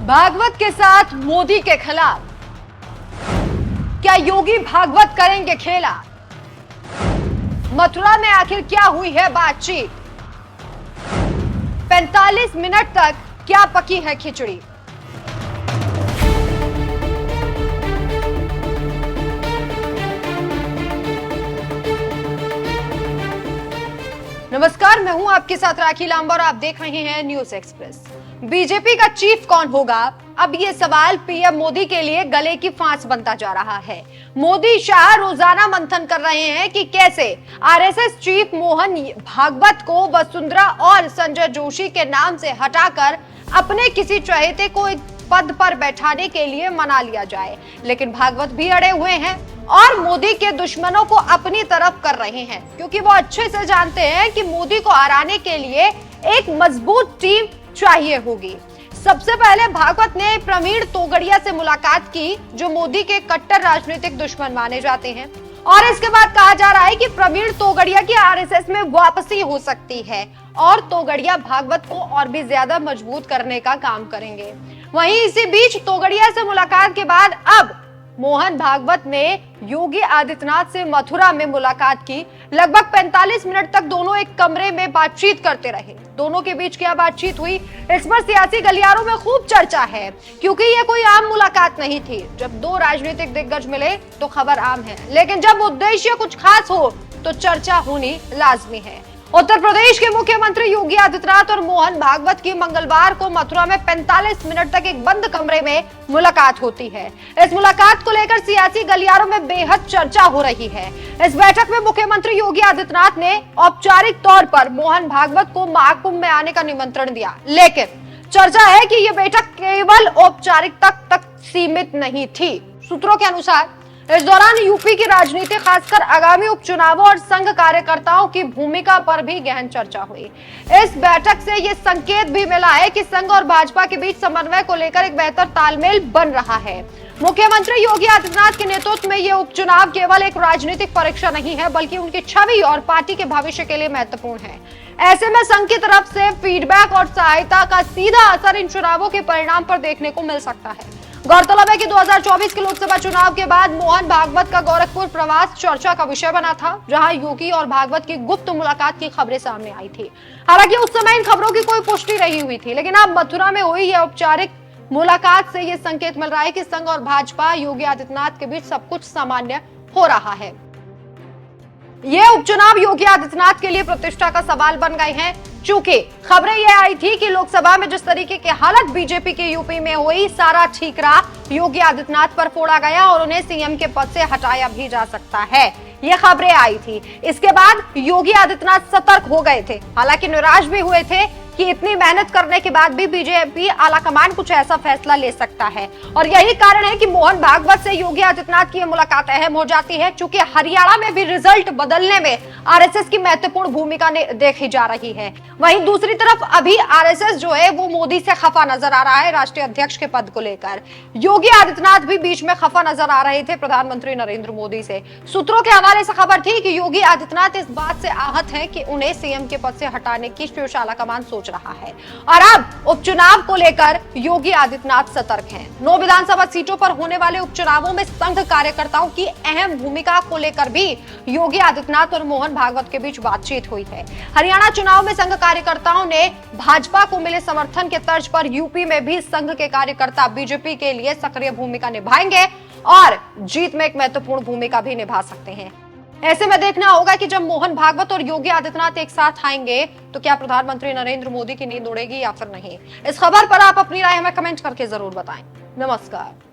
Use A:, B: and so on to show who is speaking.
A: भागवत के साथ मोदी के खिलाफ क्या योगी भागवत करेंगे खेला? मथुरा में आखिर क्या हुई है बातचीत? 45 मिनट तक क्या पकी है खिचड़ी? नमस्कार, मैं हूं आपके साथ राखी लांबा और आप देख रहे हैं न्यूज एक्सप्रेस। बीजेपी का चीफ कौन होगा? अब ये सवाल पीएम मोदी के लिए गले की फांस बनता जा रहा है। मोदी शाह रोजाना मंथन कर रहे हैं कि कैसे आरएसएस चीफ मोहन भागवत को वसुंधरा और संजय जोशी के नाम से हटाकर अपने किसी चहेते को एक पद पर बैठाने के लिए मना लिया जाए। लेकिन भागवत भी अड़े हुए हैं और मोदी के दुश्मनों को अपनी तरफ कर रहे हैं, क्योंकि वो अच्छे से जानते हैं कि मोदी को हराने के लिए एक मजबूत टीम चाहिए होगी। सबसे पहले भागवत ने प्रवीण तोगड़िया से मुलाकात की, जो मोदी के कट्टर राजनीतिक दुश्मन माने जाते हैं, और इसके बाद कहा जा रहा है कि प्रवीण तोगड़िया की आरएसएस में वापसी हो सकती है और तोगड़िया भागवत को और भी ज्यादा मजबूत करने का काम करेंगे। वहीं इसी बीच तोगड़िया से मुलाकात के बाद अब मोहन भागवत ने योगी आदित्यनाथ से मथुरा में मुलाकात की। लगभग 45 मिनट तक दोनों एक कमरे में बातचीत करते रहे। दोनों के बीच क्या बातचीत हुई, इस पर सियासी गलियारों में खूब चर्चा है, क्योंकि ये कोई आम मुलाकात नहीं थी। जब दो राजनीतिक दिग्गज मिले तो खबर आम है, लेकिन जब उद्देश्य कुछ खास हो तो चर्चा होनी लाजमी है। उत्तर प्रदेश के मुख्यमंत्री योगी आदित्यनाथ और मोहन भागवत की मंगलवार को मथुरा में 45 मिनट तक एक बंद कमरे में मुलाकात होती है। इस मुलाकात को लेकर सियासी गलियारों में बेहद चर्चा हो रही है। इस बैठक में मुख्यमंत्री योगी आदित्यनाथ ने औपचारिक तौर पर मोहन भागवत को महाकुंभ में आने का निमंत्रण दिया, लेकिन चर्चा है कि यह बैठक केवल औपचारिकता तक सीमित नहीं थी। सूत्रों के अनुसार इस दौरान यूपी की राजनीति, खासकर आगामी उपचुनावों और संघ कार्यकर्ताओं की भूमिका पर भी गहन चर्चा हुई। इस बैठक से यह संकेत भी मिला है कि संघ और भाजपा के बीच समन्वय को लेकर एक बेहतर तालमेल बन रहा है। मुख्यमंत्री योगी आदित्यनाथ के नेतृत्व में यह उपचुनाव केवल एक राजनीतिक परीक्षा नहीं है, बल्कि उनकी छवि और पार्टी के भविष्य के लिए महत्वपूर्ण है। ऐसे में संघ की तरफ से फीडबैक और सहायता का सीधा असर इन चुनावों के परिणाम पर देखने को मिल सकता है। गौरतलब है कि 2024 के लोकसभा चुनाव के बाद मोहन भागवत का गोरखपुर प्रवास चर्चा का विषय बना था, जहां योगी और भागवत की गुप्त मुलाकात की खबरें सामने आई थी। हालांकि उस समय इन खबरों की कोई पुष्टि नहीं हुई थी, लेकिन अब मथुरा में हुई यह औपचारिक मुलाकात से यह संकेत मिल रहा है कि संघ और भाजपा योगी आदित्यनाथ के बीच सब कुछ सामान्य हो रहा है। ये उपचुनाव योगी आदित्यनाथ के लिए प्रतिष्ठा का सवाल बन गए हैं, चूंकि खबरें यह आई थी कि लोकसभा में जिस तरीके की हालत बीजेपी के यूपी में हुई, सारा ठीकरा योगी आदित्यनाथ पर फोड़ा गया और उन्हें सीएम के पद से हटाया भी जा सकता है। ये खबरें आई थी। इसके बाद योगी आदित्यनाथ सतर्क हो गए थे, हालांकि निराश भी हुए थे कि इतनी मेहनत करने के बाद भी बीजेपी आलाकमान कुछ ऐसा फैसला ले सकता है। और यही कारण है कि मोहन भागवत से योगी आदित्यनाथ की मुलाकात अहम हो जाती है, क्योंकि हरियाणा में भी रिजल्ट बदलने में आरएसएस की महत्वपूर्ण भूमिका देखी जा रही है। वहीं दूसरी तरफ अभी आरएसएस जो है वो मोदी से खफा नजर आ रहा है राष्ट्रीय अध्यक्ष के पद को लेकर। योगी आदित्यनाथ भी बीच में खफा नजर आ रहे थे प्रधानमंत्री नरेंद्र मोदी से। सूत्रों के हवाले से खबर थी कि योगी आदित्यनाथ इस बात से आहत है कि उन्हें सीएम के पद से हटाने की शीर्ष आलाकमान सोच रहा है, और अब उपचुनाव को लेकर योगी आदित्यनाथ सतर्क हैं। 9 विधानसभा सीटों पर होने वाले उपचुनावों में संघ कार्यकर्ताओं की अहम भूमिका को लेकर भी योगी आदित्यनाथ और मोहन भागवत के बीच बातचीत हुई है। हरियाणा चुनाव में संघ कार्यकर्ताओं ने भाजपा को मिले समर्थन के तर्ज पर यूपी में भी संघ के कार्यकर्ता बीजेपी के लिए सक्रिय भूमिका निभाएंगे और जीत में एक महत्वपूर्ण भूमिका भी निभा सकते हैं। ऐसे में देखना होगा कि जब मोहन भागवत और योगी आदित्यनाथ एक साथ आएंगे तो क्या प्रधानमंत्री नरेंद्र मोदी की नींद उड़ेगी या फिर नहीं। इस खबर पर आप अपनी राय हमें कमेंट करके जरूर बताएं। नमस्कार।